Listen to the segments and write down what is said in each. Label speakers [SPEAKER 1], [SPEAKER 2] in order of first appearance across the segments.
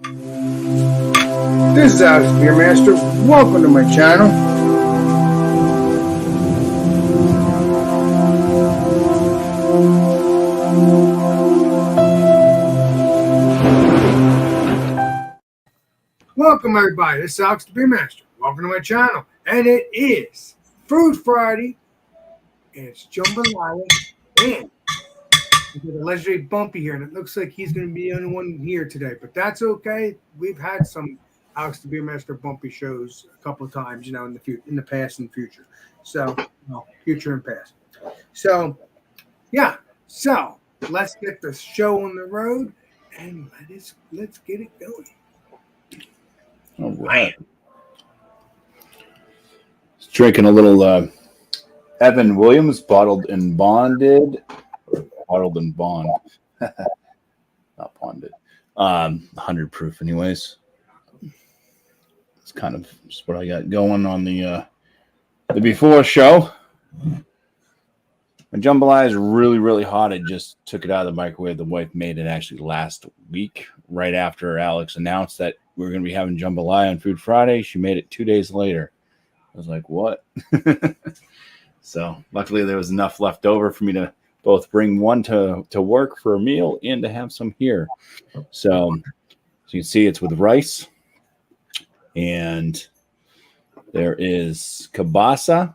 [SPEAKER 1] This is Alex Beer Master. Welcome to my channel. Welcome everybody. This is Alex the Beer Master. Welcome to my channel. And it is Food Friday. And it's Jambalaya. And we got a legendary Bumpy here, and it looks like he's going to be the only one here today. But that's okay. We've had some Alex the Beer Master Bumpy shows a couple of times, in the past and future. So, future and past. So, yeah. So let's get the show on the road, and let's get it going.
[SPEAKER 2] All right. Drinking a little Evan Williams, bottled and bonded. Bottled and bond. Not bonded. 100 proof anyways. It's kind of just what I got going on the before show. My jambalaya is really, really hot. I just took it out of the microwave. The wife made it actually last week, right after Alex announced that we were going to be having jambalaya on Food Friday. She made it 2 days later. I was like, what? So luckily there was enough left over for me to both bring one to work for a meal and to have some here. So you can see it's with rice. And there is kielbasa.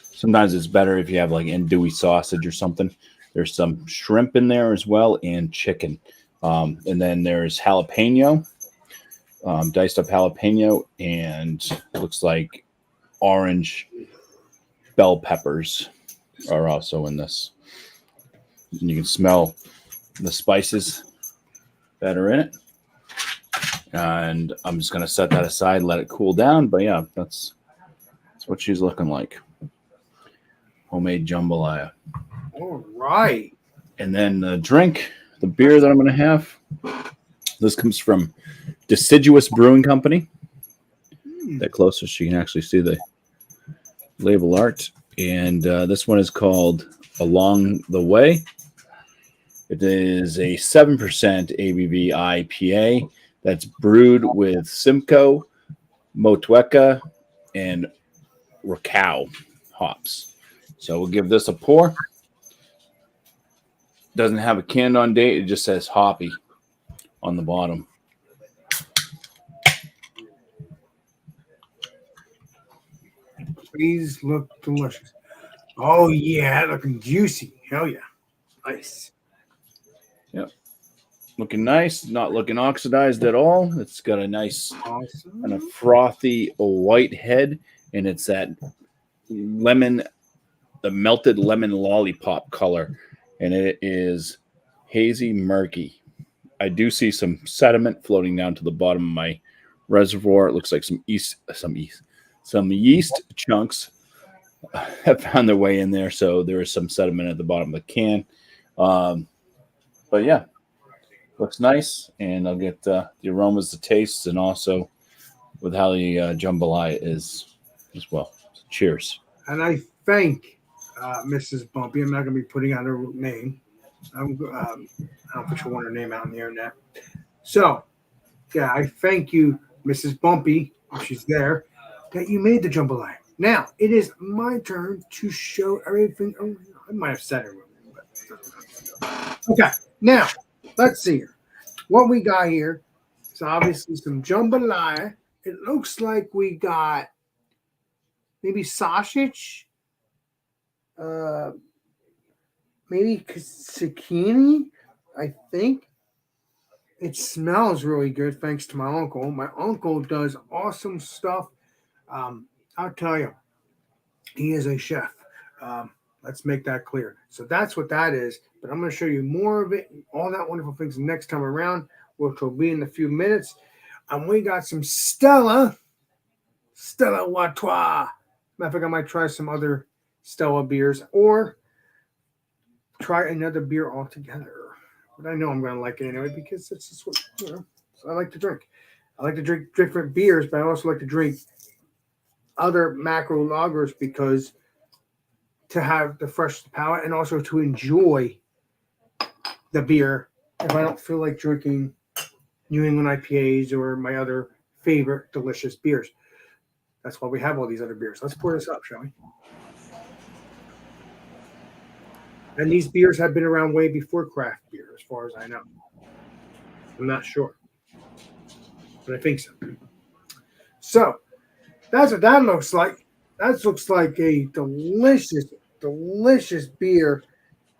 [SPEAKER 2] Sometimes it's better if you have like andouille sausage or something. There's some shrimp in there as well and chicken. And then there's jalapeno, diced up jalapeno, and looks like orange bell peppers are also in this. And you can smell the spices that are in it. And I'm just going to set that aside, let it cool down. But yeah, that's what she's looking like. Homemade jambalaya.
[SPEAKER 1] All right.
[SPEAKER 2] And then the drink, the beer that I'm going to have, this comes from Deciduous Brewing Company. That closer so you can actually see the label art. And this one is called Along the Way. It is a 7% ABV IPA that's brewed with Simcoe, Motueka, and Rakau hops. So we'll give this a pour. Doesn't have a canned on date. It just says hoppy on the bottom.
[SPEAKER 1] These look delicious. Oh, yeah, looking juicy. Hell yeah. Nice.
[SPEAKER 2] Yep. Looking nice. Not looking oxidized at all. It's got a nice kind of frothy white head, and it's that lemon, the melted lemon lollipop color, and it is hazy murky. I do see some sediment floating down to the bottom of my reservoir. It looks like some yeast chunks have found their way in there, so there is some sediment at the bottom of the can. But yeah, looks nice, and I'll get the aromas, the tastes, and also with how the jambalaya is as well. So cheers.
[SPEAKER 1] And I thank Mrs. Bumpy. I'm not going to be putting out her name. I don't put your her name out on the internet. So, yeah, I thank you, Mrs. Bumpy, if she's there, that you made the jambalaya. Now, it is my turn to show everything. Oh, I might have said it wrong. Okay, now, let's see here. What we got here is obviously some jambalaya. It looks like we got maybe sausage, maybe zucchini, I think. It smells really good thanks to my uncle. My uncle does awesome stuff. I'll tell you, he is a chef. Let's make that clear. So that's what that is. But I'm going to show you more of it, all that wonderful things next time around, which will be in a few minutes. And we got some Stella Watois. Matter of fact, I might try some other Stella beers or try another beer altogether. But I know I'm going to like it anyway because it's just what, I like to drink. I like to drink different beers, but I also like to drink other macro lagers because to have the fresh palate and also to enjoy the beer if I don't feel like drinking New England IPAs or my other favorite delicious beers. That's why we have all these other beers. Let's pour this up, shall we? And these beers have been around way before craft beer, as far as I know. I'm not sure, but I think so. So that's what that looks like. That looks like a delicious, delicious beer.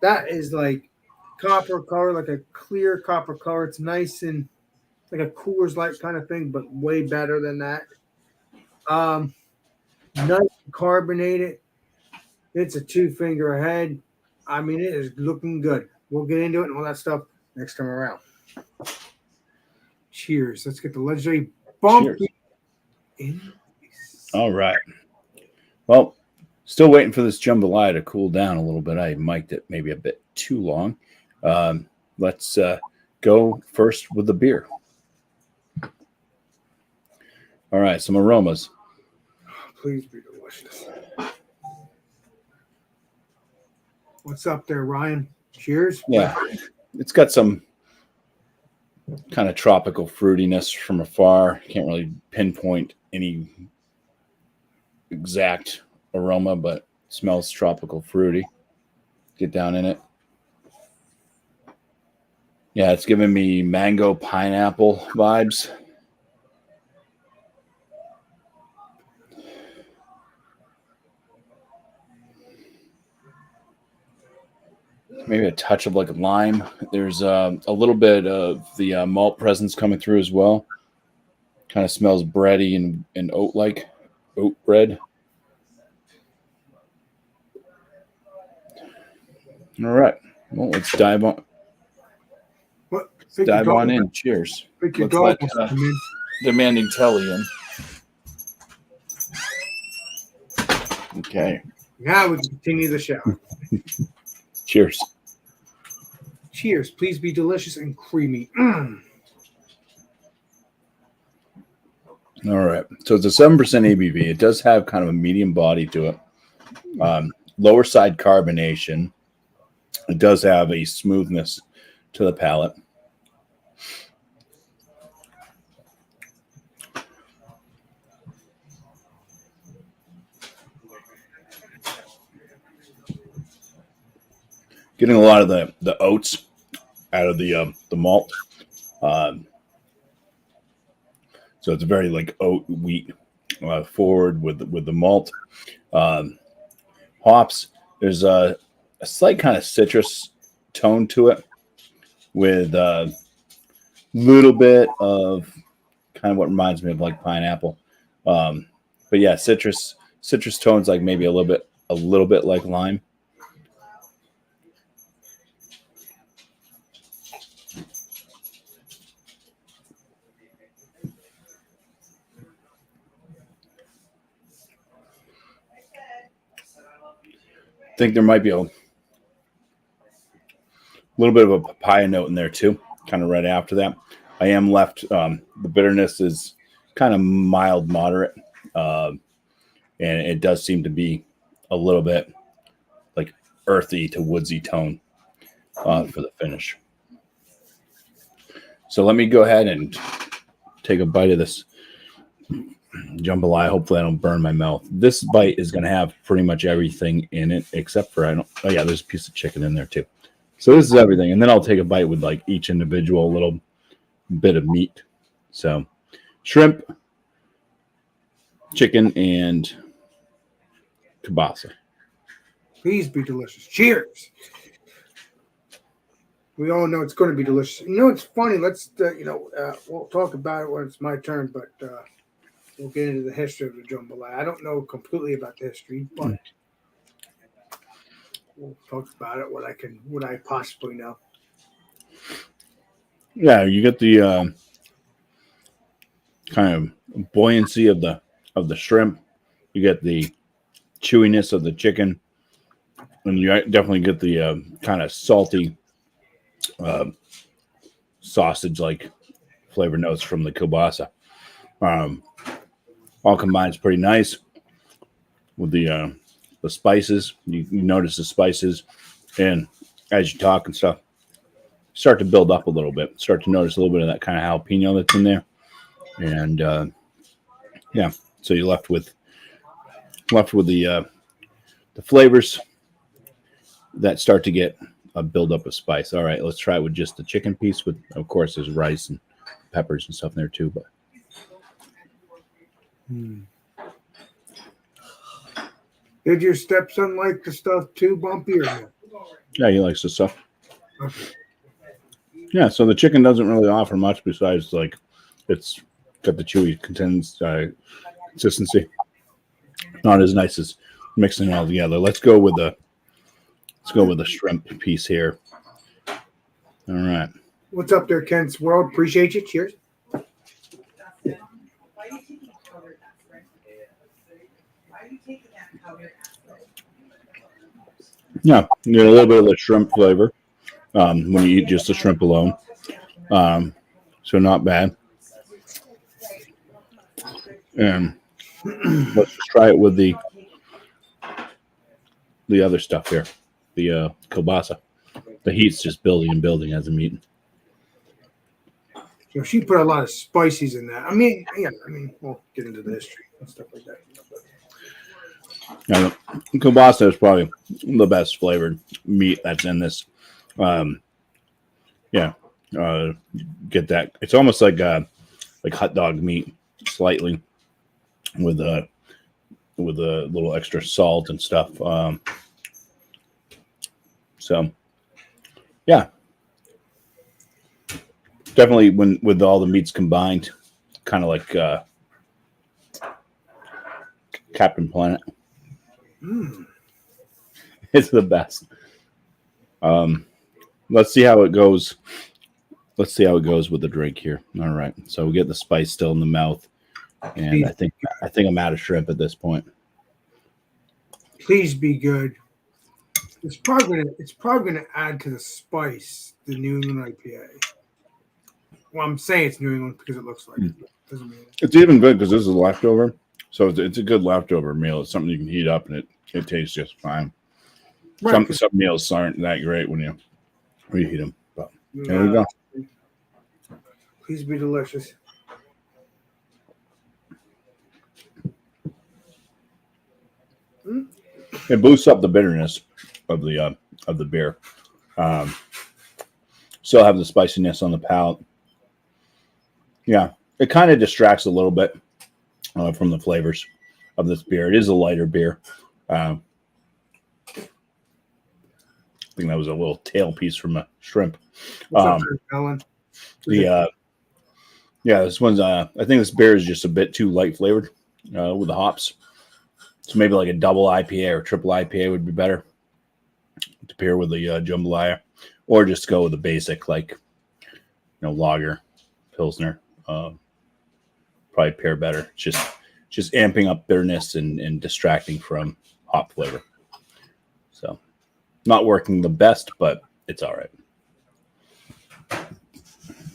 [SPEAKER 1] That is like copper color, like a clear copper color. It's nice and like a Coors Light kind of thing, but way better than that. Um, Nice and carbonated. It's a two finger ahead. I mean, it is looking good. We'll get into it and all that stuff next time around. Cheers. Let's get the legendary bumpy in.
[SPEAKER 2] All right. Well, still waiting for this jambalaya to cool down a little bit. I mic'd it maybe a bit too long. Let's go first with the beer. All right, some aromas.
[SPEAKER 1] Please be delicious. What's up there, Ryan? Cheers.
[SPEAKER 2] Yeah, it's got some kind of tropical fruitiness from afar. Can't really pinpoint any exact aroma, but it smells tropical fruity. Get down in it. Yeah, it's giving me mango pineapple vibes. Maybe a touch of like lime. There's a little bit of the malt presence coming through as well. Kind of smells bready and oat-like, oat bread. All right. Well, let's dive on.
[SPEAKER 1] What?
[SPEAKER 2] Dive on in. Cheers.
[SPEAKER 1] Pick your
[SPEAKER 2] Let's
[SPEAKER 1] dog
[SPEAKER 2] let
[SPEAKER 1] wants to come in.
[SPEAKER 2] demanding Telly in. Okay.
[SPEAKER 1] Now we can continue the show.
[SPEAKER 2] Cheers.
[SPEAKER 1] Cheers. Please be delicious and creamy.
[SPEAKER 2] All right. So it's a 7% ABV. It does have kind of a medium body to it. Lower side carbonation. It does have a smoothness to the palate. Getting a lot of the oats out of the malt. So it's very like oat wheat forward with the malt. Hops, there's a slight kind of citrus tone to it with a little bit of kind of what reminds me of like pineapple. But yeah, citrus tones like maybe a little bit like lime. I think there might be a little bit of a papaya note in there too, kind of right after that. I am left, the bitterness is kind of mild, moderate, and it does seem to be a little bit like earthy to woodsy tone for the finish. So let me go ahead and take a bite of this jambalaya. Hopefully I don't burn my mouth. This bite is going to have pretty much everything in it except for oh yeah, there's a piece of chicken in there too. So this is everything. And then I'll take a bite with like each individual little bit of meat. So shrimp, chicken, and kielbasa.
[SPEAKER 1] Please be delicious. Cheers. We all know it's going to be delicious. You know, it's funny. Let's, we'll talk about it when it's my turn, but we'll get into the history of the jambalaya. I don't know completely about the history, but we'll talk about it. What I possibly know.
[SPEAKER 2] Yeah, you get the kind of buoyancy of the shrimp. You get the chewiness of the chicken, and you definitely get the kind of salty sausage-like flavor notes from the kielbasa. All combines pretty nice with the spices. You notice the spices, and as you talk and stuff, start to build up a little bit. Start to notice a little bit of that kind of jalapeno that's in there, and yeah, so you're left with the flavors that start to get a build up of spice. All right, let's try it with just the chicken piece. With, of course, there's rice and peppers and stuff in there too. But
[SPEAKER 1] Did your stepson like the stuff too, Bumpy, or no?
[SPEAKER 2] yeah, he likes the stuff.
[SPEAKER 1] Okay.
[SPEAKER 2] Yeah, so the chicken doesn't really offer much besides like it's got the chewy consistency. Not as nice as mixing it all together. Let's go with the shrimp piece here. All right.
[SPEAKER 1] What's up there, Kent's World? Appreciate you. Cheers.
[SPEAKER 2] Yeah, you get a little bit of the shrimp flavor when you eat just the shrimp alone. So not bad. And let's just try it with the other stuff here, the kielbasa. The heat's just building and building as I'm eating.
[SPEAKER 1] So she put a lot of spices in that. I mean, we'll get into the history and stuff like that.
[SPEAKER 2] Now, kielbasa is probably the best flavored meat that's in this. Yeah, get that. It's almost like hot dog meat, slightly with a little extra salt and stuff. So, yeah, definitely when with all the meats combined, kind of like Captain Planet. It's the best. Let's see how it goes. Let's see how it goes with the drink here. All right, so we get the spice still in the mouth, and I think I'm out of shrimp at this point.
[SPEAKER 1] Please be good. It's probably gonna add to the spice, the New England IPA. Well, I'm saying it's New England because it looks like it. Doesn't mean it.
[SPEAKER 2] It's even good because this is a leftover, so it's a good leftover meal. It's something you can heat up, and it tastes just fine.
[SPEAKER 1] Right,
[SPEAKER 2] Some meals aren't that great when you reheat them. But there we go.
[SPEAKER 1] Please be delicious.
[SPEAKER 2] It boosts up the bitterness of the beer. Still have the spiciness on the palate. Yeah, it kind of distracts a little bit from the flavors of this beer. It is a lighter beer. I think that was a little tail piece from a shrimp.
[SPEAKER 1] What's up there, Ellen?
[SPEAKER 2] This one's. I think this beer is just a bit too light flavored with the hops. So maybe like a double IPA or triple IPA would be better to pair with the jambalaya, or just go with the basic like lager, pilsner. Probably pair better. Just amping up bitterness and distracting from hop flavor. So not working the best, but it's all right.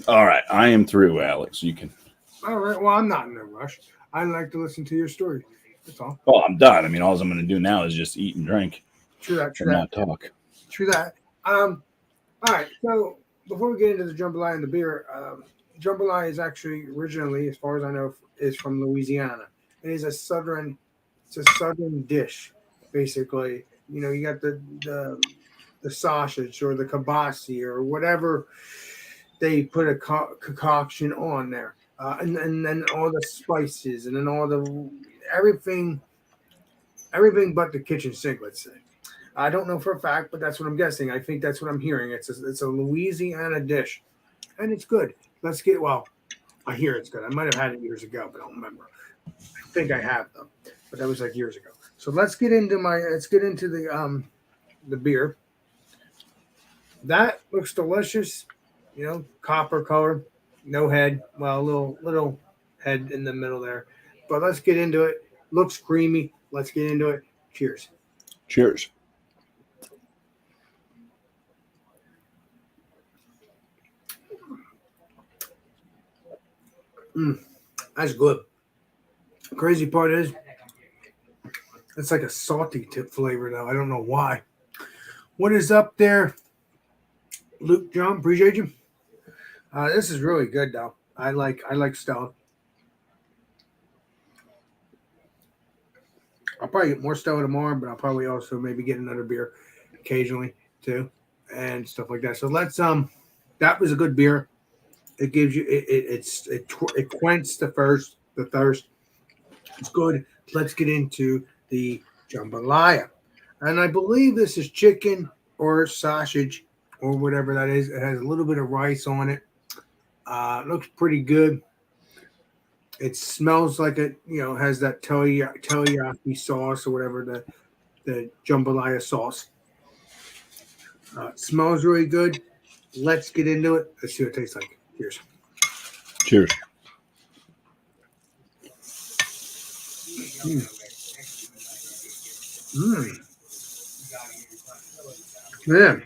[SPEAKER 2] All right, I am through, Alex. You can.
[SPEAKER 1] All right. Well, I'm not in a rush. I like to listen to your story. That's all.
[SPEAKER 2] Oh, I'm done. I mean, all I'm going to do now is just eat and drink.
[SPEAKER 1] True that.
[SPEAKER 2] And not talk.
[SPEAKER 1] True that. All right. So before we get into the jambalaya and the beer, jambalaya is actually originally, as far as I know, is from Louisiana. It is a southern dish, basically. You got the sausage or the kibasi or whatever they put a concoction on there, and then all the spices and then all the everything but the kitchen sink. Let's say. I don't know for a fact, but that's what I'm guessing. I think that's what I'm hearing. It's a Louisiana dish, and it's good. I hear it's good. I might have had it years ago, but I don't remember. I think I have though, but that was like years ago. So let's get into the beer. That looks delicious. Copper color, no head. Well, a little head in the middle there. But let's get into it. Looks creamy. Let's get into it. Cheers.
[SPEAKER 2] Cheers.
[SPEAKER 1] That's good. Crazy part is it's like a salty tip flavor though. I don't know why. What is up there? Luke, John, appreciate you. This is really good though. I like stout. I'll probably get more stout tomorrow, but I'll probably also maybe get another beer occasionally too, and stuff like that. So let's that was a good beer. It gives you it quenches the thirst. It's good. Let's get into the jambalaya, and I believe this is chicken or sausage or whatever that is. It has a little bit of rice on it. It looks pretty good. It smells like it, has that teriyaki sauce or whatever the jambalaya sauce. It smells really good. Let's get into it. Let's see what it tastes like. Cheers.
[SPEAKER 2] Cheers.
[SPEAKER 1] Mm. Man,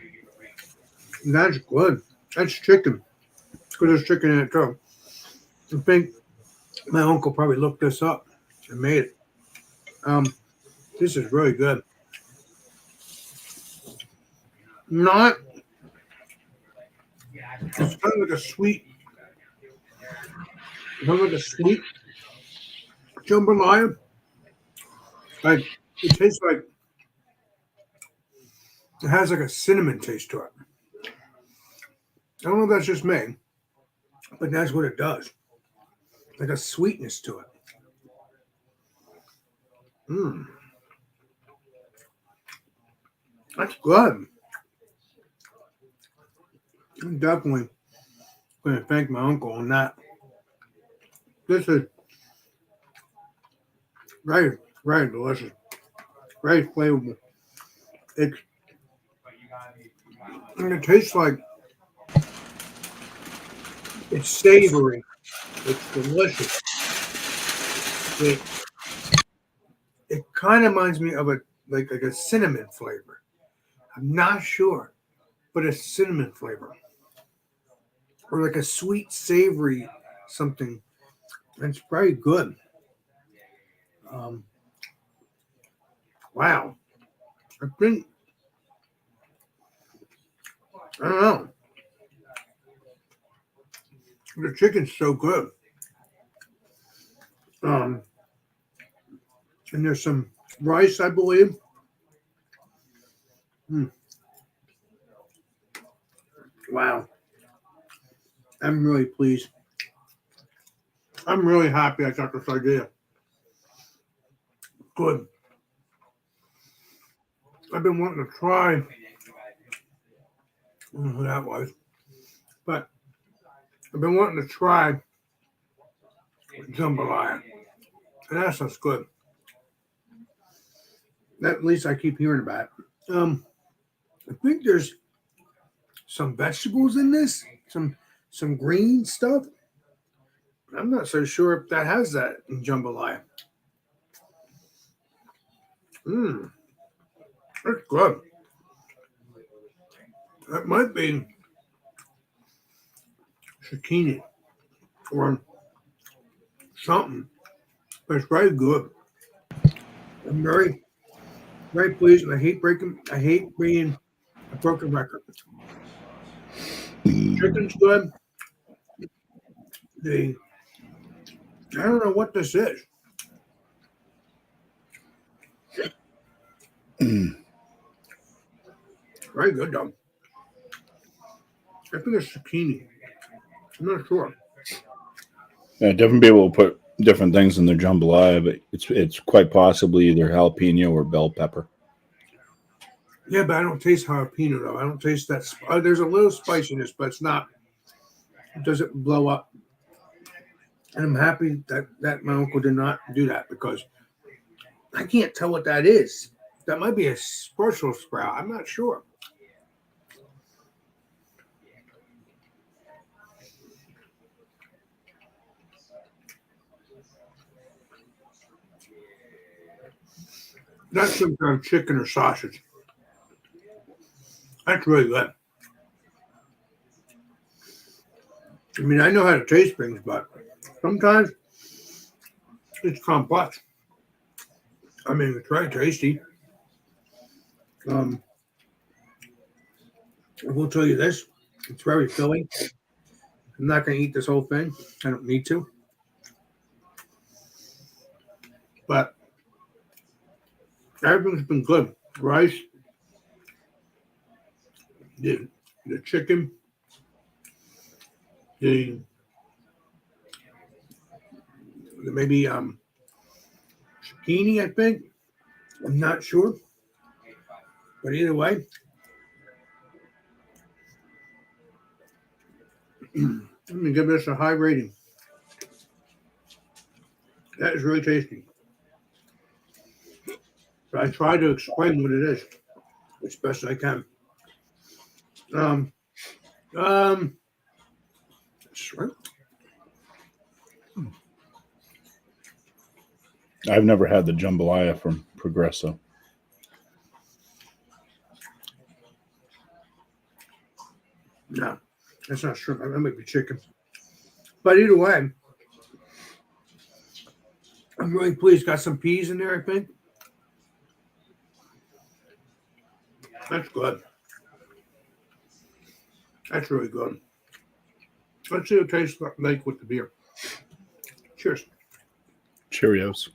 [SPEAKER 1] that's good. That's chicken. Because there's chicken in it too. I think my uncle probably looked this up and made it. This is really good. Not. It's kind of like a sweet. Kind of like a sweet jambalaya. Like it tastes like it has like a cinnamon taste to it. I don't know if that's just me, but that's what it does. Like a sweetness to it. Mmm. That's good. I'm definitely going to thank my uncle on that. This is very, very delicious. Very flavorful. It's, and it tastes like it's savory. It's delicious. It, it kind of reminds me of like a cinnamon flavor. I'm not sure, but a cinnamon flavor. Or like a sweet savory something. It's very good. Um, wow. I think I don't know. The chicken's so good. Um, and there's some rice, I believe. Mm, wow. I'm really pleased. I'm really happy I got this idea. Good. I've been wanting to try. I don't know who that was, but I've been wanting to try jambalaya, and that sounds good. At least I keep hearing about it. I think there's some vegetables in this, some green stuff. I'm not so sure if that has that in jambalaya. Mmm, that's good. That might be zucchini or something. But it's very good. I'm very, very pleased, and I hate being a broken record. Chicken's good. The I don't know what this is. Very good though. I think it's zucchini. I'm not sure.
[SPEAKER 2] Yeah, different people will put different things in their jambalaya, but it's quite possibly either jalapeno or bell pepper.
[SPEAKER 1] Yeah, but I don't taste jalapeno though. I don't taste that. There's a little spiciness, but it's not. It doesn't blow up. And I'm happy that my uncle did not do that because I can't tell what that is. That might be a Brussels sprout. I'm not sure. That's some kind of chicken or sausage. That's really good. I mean, I know how to taste things, but sometimes it's complex. I mean, it's very tasty. Um, I will tell you this. It's very filling. I'm not going to eat this whole thing. I don't need to. But everything's been good. Rice, the chicken, the maybe zucchini, I think. I'm not sure. But either way, I'm going to give this a high rating. That is really tasty. So I try to explain what it is as best I can. Um, um, shrimp.
[SPEAKER 2] I've never had the jambalaya from Progresso.
[SPEAKER 1] No, that's not shrimp. That might be chicken. But either way, I'm really pleased. Got some peas in there, I think. That's good. That's really good. Let's see what it tastes like with the beer. Cheers.
[SPEAKER 2] Cheerios.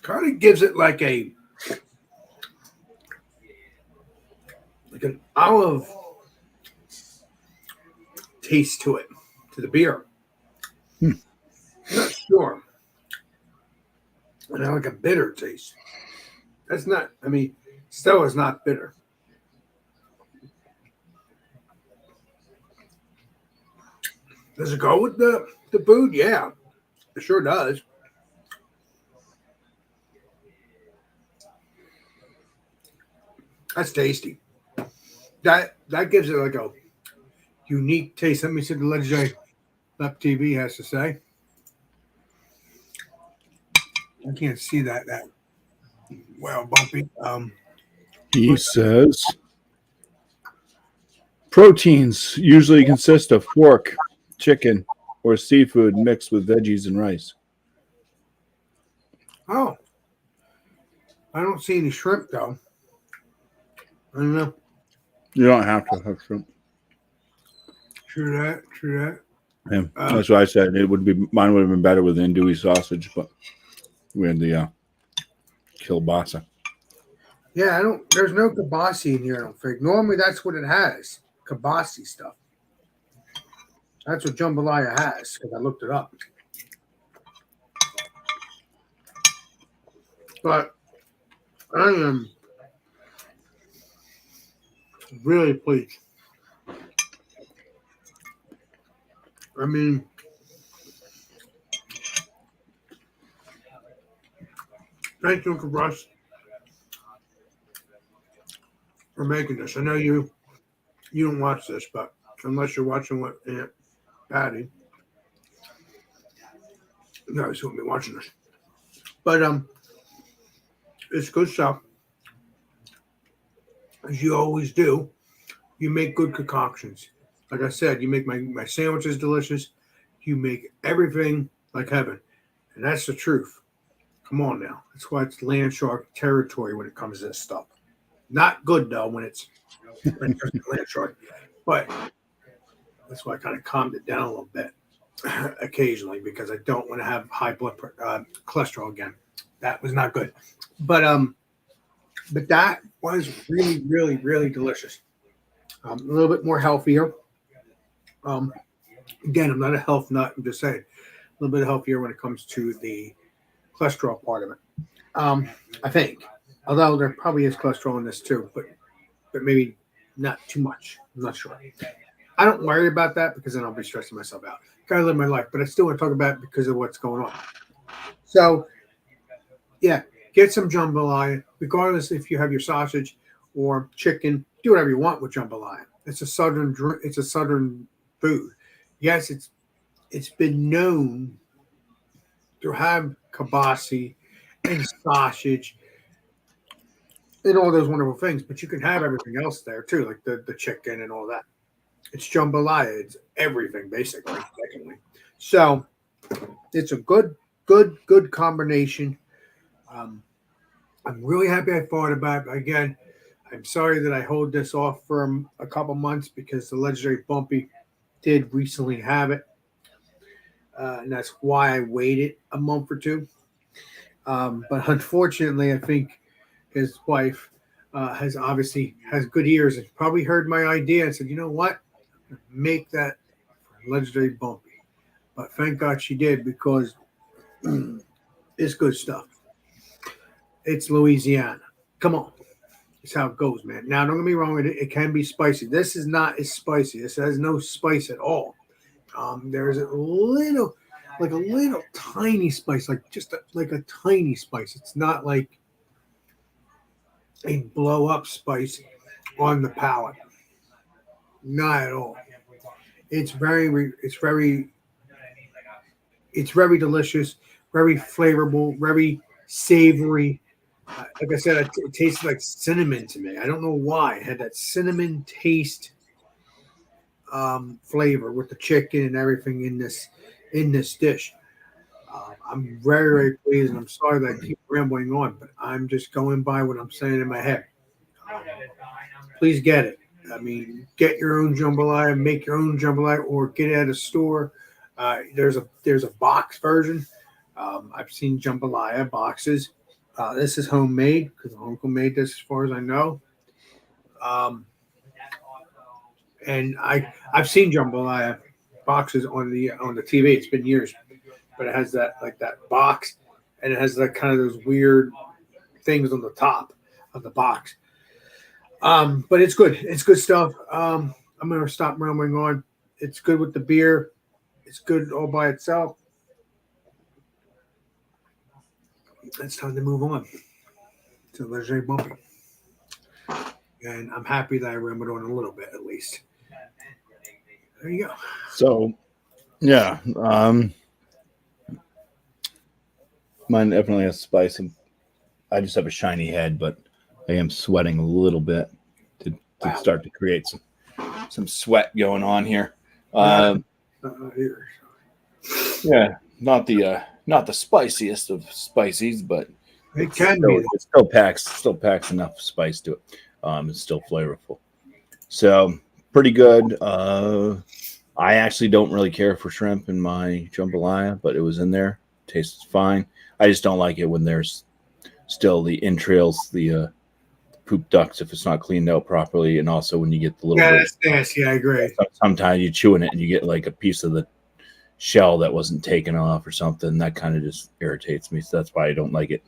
[SPEAKER 1] Kind of gives it like an olive taste to it, to the beer. I'm not sure. And I like a bitter taste. That's not, I mean, Stella's not bitter. Does it go with the food? Yeah, it sure does. That's tasty. That gives it like a unique taste. Let me see what the legendary Lep TV has to say. I can't see that well, Bumpy.
[SPEAKER 2] He says proteins usually consist of pork, chicken, or seafood mixed with veggies and rice.
[SPEAKER 1] Oh, I don't see any shrimp though. I don't know.
[SPEAKER 2] You don't have to have shrimp.
[SPEAKER 1] True that. True
[SPEAKER 2] Yeah,
[SPEAKER 1] that.
[SPEAKER 2] that's why I said it would be. Mine would have been better with andouille sausage, but we had the kielbasa.
[SPEAKER 1] Yeah, I don't. There's no kibasi in here. I don't think. Normally, that's what it has. Kibasi stuff. That's what jambalaya has because I looked it up. But I am really pleased. I mean, thank you, Uncle Russ, for making this. I know you don't watch this, but unless you're watching what Aunt Patty, you guys won't be watching this. But it's good stuff. As you always do, you make good concoctions. Like I said, you make my sandwiches delicious. You make everything like heaven. And that's the truth. Come on now. That's why it's land shark territory when it comes to this stuff. Not good though when it's land shark. But that's why I kind of calmed it down a little bit occasionally because I don't want to have high blood cholesterol again. That was not good. But that was really, really, really delicious. A little bit more healthier. Again, I'm not a health nut. I'm just saying a little bit healthier when it comes to the cholesterol part of it. I think, although there probably is cholesterol in this too, but maybe not too much. I'm not sure. I don't worry about that because then I'll be stressing myself out. Gotta live my life, but I still want to talk about it because of what's going on. So, yeah, get some jambalaya, regardless if you have your sausage or chicken. Do whatever you want with jambalaya. It's a southern food. Yes, it's been known to have kibasi and sausage and all those wonderful things. But you can have everything else there too, like the chicken and all that. It's jambalaya. It's everything basically. Secondly, so it's a good combination. Um, I'm really happy I thought about it. Again, I'm sorry that I hold this off for a couple months because the legendary Bumpy did recently have it, and that's why I waited a month or two. But unfortunately, I think his wife has obviously has good ears and probably heard my idea and said, you know what, make that legendary Bumpy. But thank God she did because it's good stuff. It's Louisiana. Come on. It's how it goes, man. Now, don't get me wrong, it can be spicy. This is not as spicy. This has no spice at all. There's like a little tiny spice, like just like a tiny spice. It's not like a blow up spice on the palate. Not at all. It's it's very delicious, very flavorful, very savory. Like I said, it tastes like cinnamon to me. I don't know why. It had that cinnamon taste flavor with the chicken and everything in this dish. I'm very pleased, and I'm sorry that I keep rambling on, but I'm just going by what I'm saying in my head. Um, please get it. I mean, get your own jambalaya, make your own jambalaya, or get it at a store. There's a box version. I've seen jambalaya boxes. This is homemade because my uncle made this, as far as I know. Um, and I've seen jambalaya boxes on the TV. It's been years, but it has that box, and it has that kind of those weird things on the top of the box. But it's good. It's good stuff. I'm gonna stop rambling on. It's good with the beer. It's good all by itself. It's time to move on to Leger Bumpy, and I'm happy that I rambled on a little bit at least. There you go.
[SPEAKER 2] So yeah, mine definitely has spice. I just have a shiny head, but I am sweating a little bit to
[SPEAKER 1] Wow.
[SPEAKER 2] start to create some sweat going on here.
[SPEAKER 1] Uh, here.
[SPEAKER 2] Yeah, not the spiciest of spices, but
[SPEAKER 1] It can be.
[SPEAKER 2] it still packs enough spice to it. It's still flavorful. So pretty good. I actually don't really care for shrimp in my jambalaya, but it was in there. Tastes fine. I just don't like it when there's still the entrails, the poop ducts if it's not cleaned out properly, and also when you get the little
[SPEAKER 1] Yeah,
[SPEAKER 2] bit.
[SPEAKER 1] that's nasty. I agree.
[SPEAKER 2] Sometimes you chew in it and you get like a piece of the shell that wasn't taken off or something. That kind of just irritates me. So that's why I don't like it.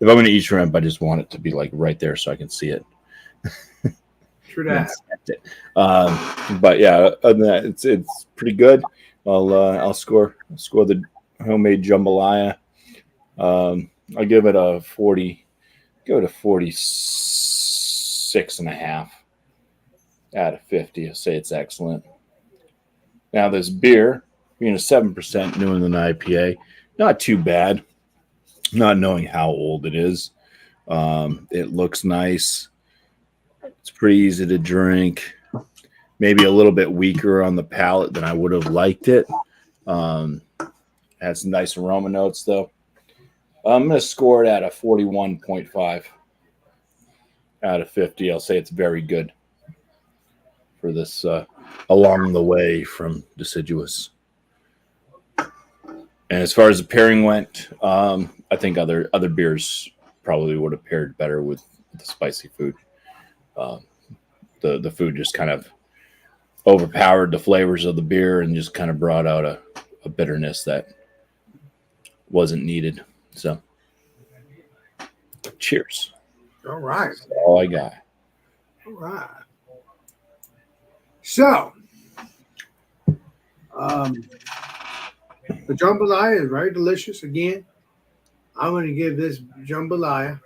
[SPEAKER 2] If I'm going to eat shrimp, I just want it to be like right there so I can see it.
[SPEAKER 1] True that.
[SPEAKER 2] But yeah, other than that, it's pretty good. I'll score the homemade jambalaya. I'll give it a 40. Go to 46 and a half out of 50. I'll say it's excellent. Now this beer, being a 7% New England IPA, not too bad. Not knowing how old it is. It looks nice. It's pretty easy to drink. Maybe a little bit weaker on the palate than I would have liked it. Has some nice aroma notes though. I'm going to score it at a 41.5 out of 50. I'll say it's very good for this along the way from deciduous. And as far as the pairing went, I think other beers probably would have paired better with the spicy food. Uh, the food just kind of overpowered the flavors of the beer and just kind of brought out a bitterness that wasn't needed. So, cheers.
[SPEAKER 1] All right.
[SPEAKER 2] That's all I got.
[SPEAKER 1] All right. So, um, the jambalaya is very delicious. Again, I'm going to give this jambalaya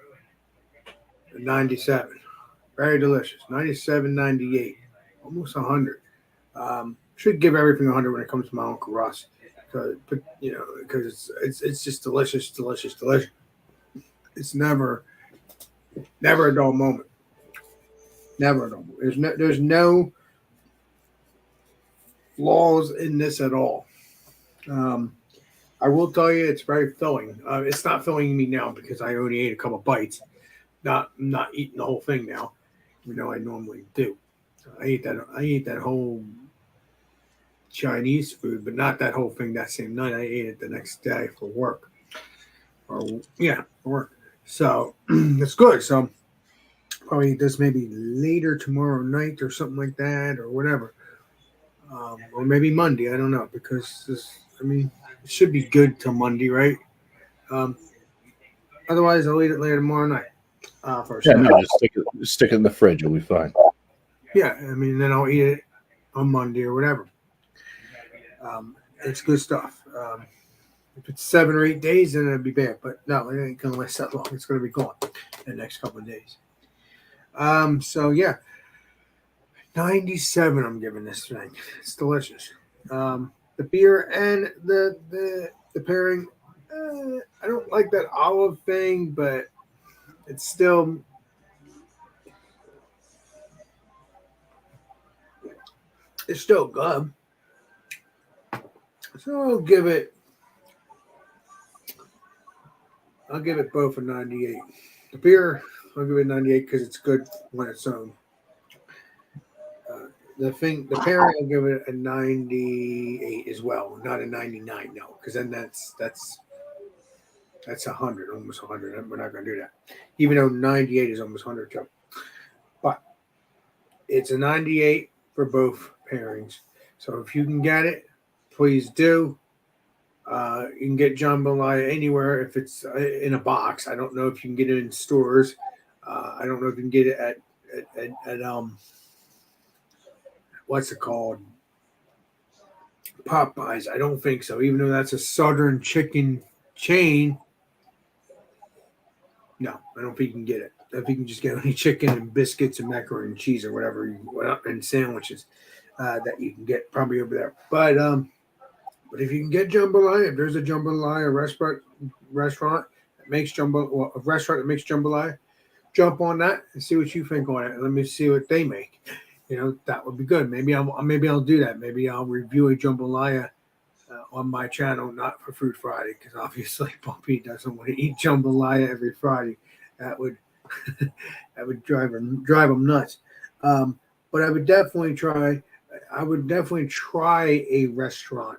[SPEAKER 1] a 97. Very delicious. 97, 98. Almost 100. Should give everything 100 when it comes to my Uncle Russ. But because it's just delicious, delicious, delicious. It's never Never a dull moment. Never a dull moment. There's no flaws in this at all. Um, I will tell you, it's very filling. It's not filling me now because I only ate a couple bites. Not eating the whole thing now, I normally do. So I ate that. I ate that whole Chinese food, but not that whole thing that same night. I ate it the next day for work. Or yeah, for work. So it's good. So probably eat this maybe later tomorrow night or something like that or whatever, or maybe Monday. I don't know because this. I mean, it should be good till Monday, right? Um, Otherwise, I'll eat it later tomorrow night for a
[SPEAKER 2] Yeah,
[SPEAKER 1] snack.
[SPEAKER 2] no, just stick it in the fridge. You'll be fine.
[SPEAKER 1] Yeah, I mean, then I'll eat it on Monday or whatever. It's good stuff. If it's 7 or 8 days, then it'd be bad. But no, it ain't gonna last that long. It's gonna be gone in the next couple of days. So yeah, 97. I'm giving this thing. It's delicious. The beer and the pairing. I don't like that olive thing, but it's still good. So I'll give it both a 98. The beer, I'll give it 98 because it's good on its own. Uh, the pairing, I'll give it a 98 as well, not a 99. No, because then that's 100, almost 100. We're not going to do that, even though 98 is almost 100 too. But it's a 98 for both pairings. So if you can get it, please do. You can get jambalaya anywhere if it's in a box. I don't know if you can get it in stores. I don't know if you can get it at what's it called, Popeyes. I don't think so. Even though that's a Southern chicken chain, no, I don't think you can get it. If you can just get any chicken and biscuits and macaroni and cheese or whatever, and sandwiches that you can get probably over there. But if you can get jambalaya, if there's a jambalaya restaurant that makes a restaurant that makes jambalaya, jump on that and see what you think on it. Let me see what they make. That would be good. Maybe I'll do that. Maybe I'll review a jambalaya on my channel, not for Food Friday, because obviously Bumpy doesn't want to eat jambalaya every Friday. That would that would drive him nuts. But I would definitely try a restaurant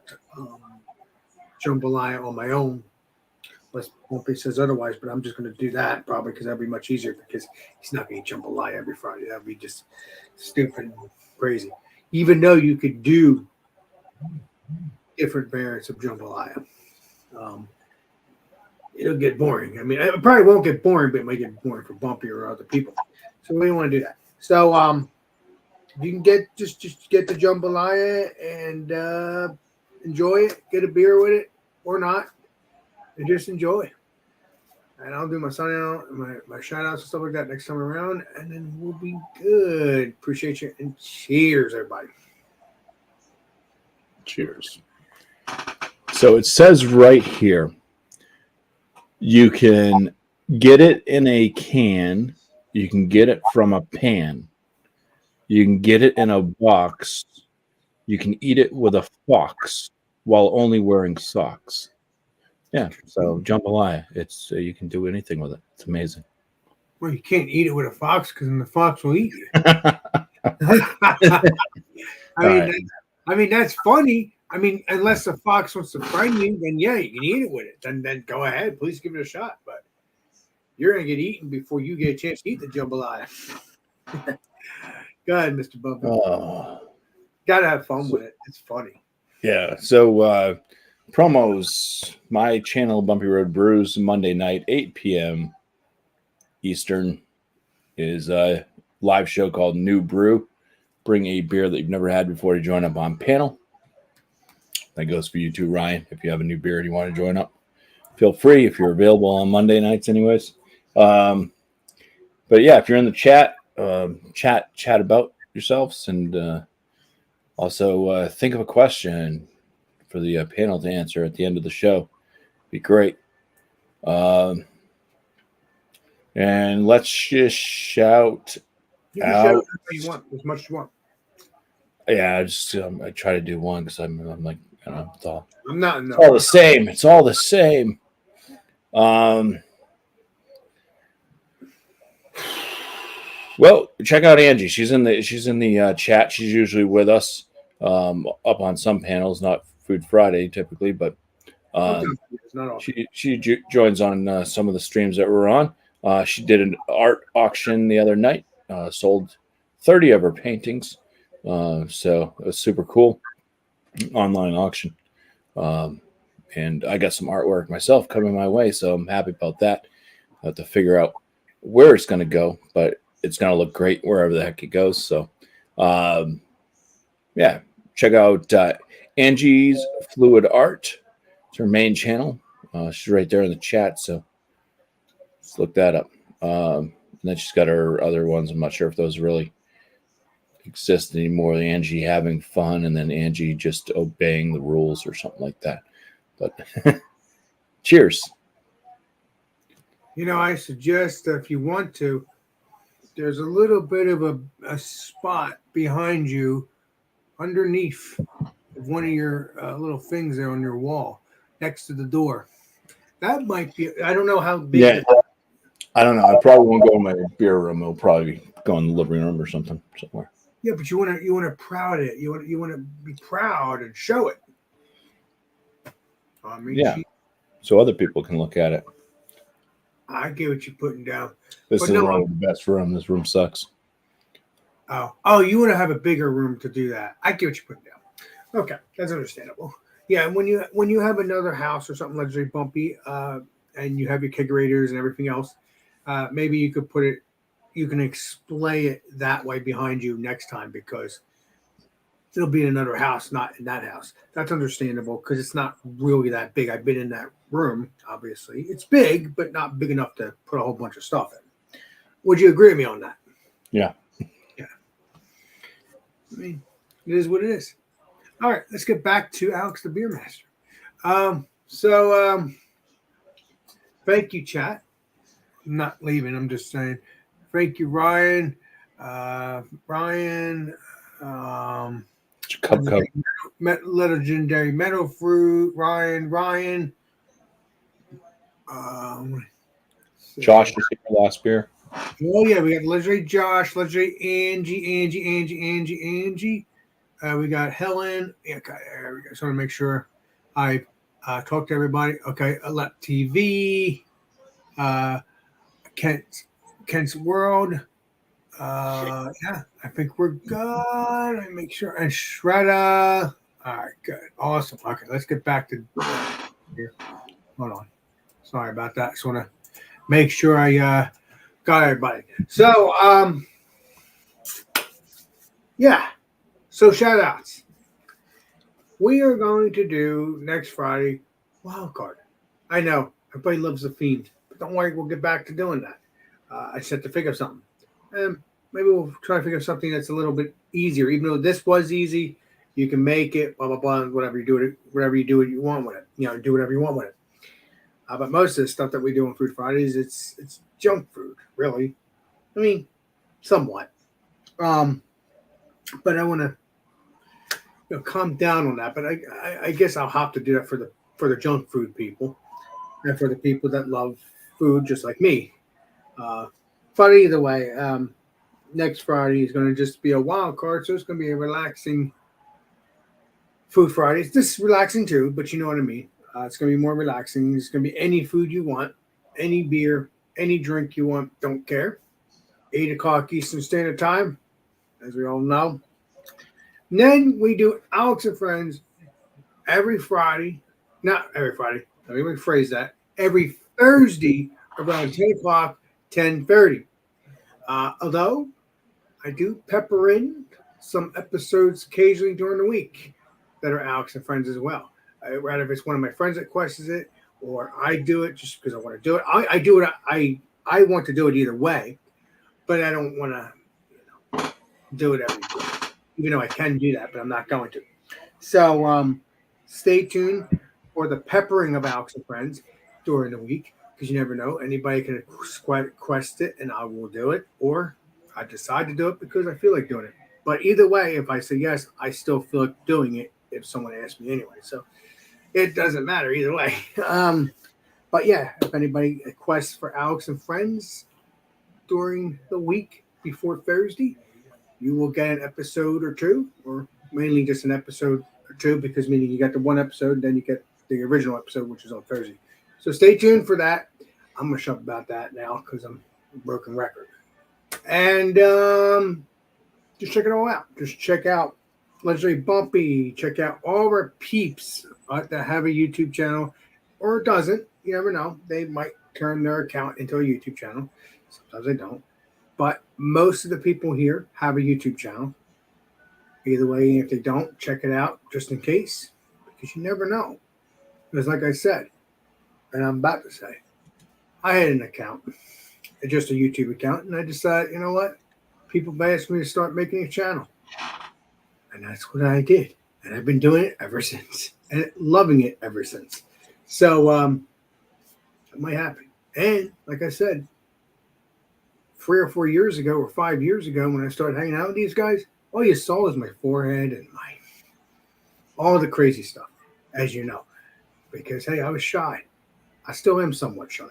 [SPEAKER 1] jambalaya on my own. Unless Bumpy says otherwise, but I'm just going to do that probably because that'd be much easier because he's not going to eat jambalaya every Friday. That'd be just stupid and crazy. Even though you could do different variants of jambalaya, um, it'll get boring. I mean, it probably won't get boring, but it might get boring for Bumpy or other people. So we don't want to do that. So if you can just get the jambalaya and enjoy it, get a beer with it or not, and just enjoy. And I'll do my sign out, my shout outs and stuff like that next time around, and then we'll be good. Appreciate you and cheers, everybody.
[SPEAKER 2] Cheers. So it says right here, you can get it in a can, you can get it from a pan, you can get it in a box, you can eat it with a fox while only wearing socks. Yeah, so jambalaya, it's you can do anything with it. It's amazing.
[SPEAKER 1] Well, you can't eat it with a fox because then the fox will eat you. I
[SPEAKER 2] All
[SPEAKER 1] mean,
[SPEAKER 2] right.
[SPEAKER 1] that's funny. I mean, unless the fox wants to frighten you, then yeah, you can eat it with it. Then go ahead, please give it a shot. But you're gonna get eaten before you get a chance to eat the jambalaya. Go ahead, Mr. Bumpy. Gotta have fun with it. It's funny.
[SPEAKER 2] Yeah. So promos, my channel Bumpy Road Brews, Monday night, 8 p.m. Eastern, is a live show called New Brew. Bring a beer that you've never had before to join up on panel. That goes for you too, Ryan. If you have a new beer and you want to join up, feel free if you're available on Monday nights, anyways. But yeah, if you're in the chat, chat about yourselves, and also think of a question for the panel to answer at the end of the show. Be great. And let's just shout
[SPEAKER 1] You can shout
[SPEAKER 2] out.
[SPEAKER 1] out what you want, as much as you want.
[SPEAKER 2] Yeah, I try to do one because I'm like,
[SPEAKER 1] I'm not
[SPEAKER 2] it's all
[SPEAKER 1] no.
[SPEAKER 2] the same. It's all the same. Um, well, check out Angie. She's in the chat. She's usually with us up on some panels, not Food Friday typically, but
[SPEAKER 1] Sometimes
[SPEAKER 2] um,
[SPEAKER 1] it's not often.
[SPEAKER 2] she joins on some of the streams that we're on. She did an art auction the other night. Sold 30 of her paintings. So it was super cool online auction. Um, and I got some artwork myself coming my way, so I'm happy about that. I have to figure out where it's going to go, but it's going to look great wherever the heck it goes. So, um, yeah, check out Angie's Fluid Art. It's her main channel. She's right there in the chat, so let's look that up. And then she's got her other ones. I'm not sure if those really exist anymore. Angie having fun, and then Angie just obeying the rules or something like that. But cheers.
[SPEAKER 1] I suggest if you want to, there's a little bit of a spot behind you underneath of one of your little things there on your wall next to the door. That might be, I don't know how big
[SPEAKER 2] Yeah,
[SPEAKER 1] the,
[SPEAKER 2] I don't know. I probably won't go in my beer room. It'll probably go in the living room or something somewhere.
[SPEAKER 1] yeah, but you want to proud it. You want to be proud and show it. I mean,
[SPEAKER 2] Yeah, so other people can look at it.
[SPEAKER 1] I get what you're putting down.
[SPEAKER 2] This
[SPEAKER 1] But
[SPEAKER 2] is
[SPEAKER 1] no,
[SPEAKER 2] one of the best room. This room sucks.
[SPEAKER 1] oh, you want to have a bigger room to do that. I get what you're putting down. Okay, that's understandable. Yeah, and when you have another house or something luxury bumpy, and you have your keggerators and everything else, maybe you could put it, you can display it that way behind you next time because it'll be in another house, not in that house. That's understandable because it's not really that big. I've been in that room. Obviously, it's big, but not big enough to put a whole bunch of stuff in. Would you agree with me on that?
[SPEAKER 2] Yeah.
[SPEAKER 1] Yeah. I mean, it is what it is. All right, let's get back to Alex the Beer Master. So thank you, chat. I'm not leaving. I'm just saying, thank you, Ryan. Ryan,
[SPEAKER 2] Cup.
[SPEAKER 1] legendary metal fruit. Ryan.
[SPEAKER 2] Josh is here last beer.
[SPEAKER 1] Oh yeah, we got legendary Josh, legendary Angie. We got Helen. Yeah, okay, there we go. Just want to make sure I talk to everybody. Okay, Let TV. Uh, Kent's World. Yeah, I think we're good. Let me make sure. And Shredder. All right, good. Awesome. Okay, let's get back to here. Hold on. Sorry about that. Just want to make sure I got everybody. So, yeah. So, shout outs. We are going to do next Friday wild card. I know everybody loves the Fiend, but don't worry, we'll get back to doing that. I just have to figure something. Maybe we'll try to figure something that's a little bit easier. Even though this was easy, you can make it. Blah blah blah. Whatever you do it, whatever you do, what you want with it. Do whatever you want with it. But most of the stuff that we do on Food Fridays, it's junk food, really. I mean, somewhat. But I want to calm down on that. But I guess I'll have to do that for the junk food people and for the people that love food just like me. But either way, next Friday is going to just be a wild card, so it's going to be a relaxing Food Friday. It's just relaxing too, but you know what I mean. It's going to be more relaxing. It's going to be any food you want, any beer, any drink you want. Don't care. 8 o'clock Eastern Standard Time, as we all know. And then we do Alex and Friends every Friday. Not every Friday. Let me rephrase that. Every Thursday around 10 o'clock, 10:30. Although I do pepper in some episodes occasionally during the week that are Alex and Friends as well. Rather if it's one of my friends that requests it or I do it just because I want to do it. I do it. I want to do it either way, but I don't want to do it every day. Even though I can do that, but I'm not going to. So stay tuned for the peppering of Alex and Friends during the week. because you never know. Anybody can request it, and I will do it, or I decide to do it because I feel like doing it. But either way, if I say yes, I still feel like doing it if someone asks me anyway. So it doesn't matter either way. But yeah, if anybody requests for Alex and Friends during the week before Thursday, you will get an episode or two, or mainly just an episode or two, because meaning you got the one episode, then you get the original episode, which is on Thursday. So stay tuned for that. I'm gonna shut up about that now because I'm a broken record. And just check it all out. Just check out Legendary Bumpy. Check out all of our peeps that have a YouTube channel, or doesn't. You never know. They might turn their account into a YouTube channel. Sometimes they don't. But most of the people here have a YouTube channel. Either way, if they don't, check it out just in case, because you never know. Because like I said, and I'm about to say, I had an account, just a YouTube account, and I decided, you know what? People have asked me to start making a channel. And that's what I did. And I've been doing it ever since. And loving it ever since. So it might happen. And like I said, 3 or 4 years ago or 5 years ago when I started hanging out with these guys, all you saw was my forehead and all the crazy stuff, as you know. Because, hey, I was shy. I still am somewhat shy.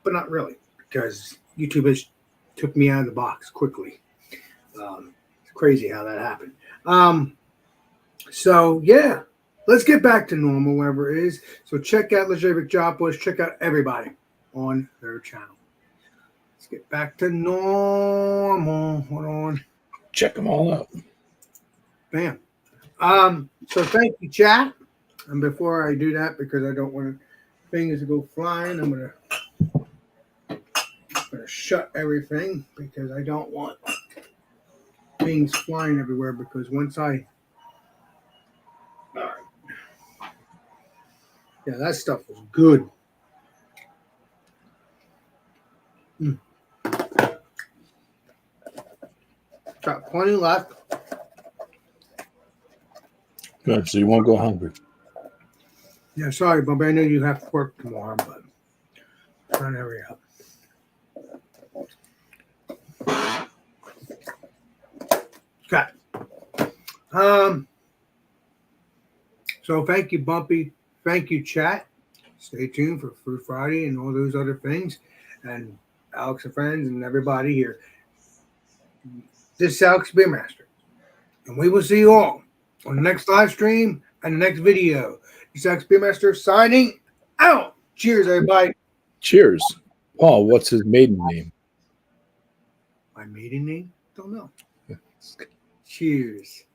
[SPEAKER 1] But not really, because YouTube has took me out of the box quickly. It's crazy how that happened. So, yeah, let's get back to normal, wherever it is. So check out Legendary Job Boys. Check out everybody on their channel. Let's get back to normal. Hold on.
[SPEAKER 3] Check them all out.
[SPEAKER 1] Bam. So thank you, chat. And before I do that, because I don't want things to go flying, I'm gonna shut everything because I don't want things flying everywhere. Because once all right, yeah, that stuff was good. Got plenty left.
[SPEAKER 3] Good, so you won't go hungry.
[SPEAKER 1] Yeah, sorry, Bubba. I know you have to work tomorrow, but trying to hurry up. Okay. So thank you, Bumpy. Thank you, chat. Stay tuned for Fruit Friday and all those other things. And Alex and Friends and everybody here. This is Alex Beermaster. And we will see you all on the next live stream and the next video. This is Alex Beermaster signing out. Cheers, everybody.
[SPEAKER 3] Cheers. Paul, what's his maiden name?
[SPEAKER 1] My maiden name? Don't know. Cheers.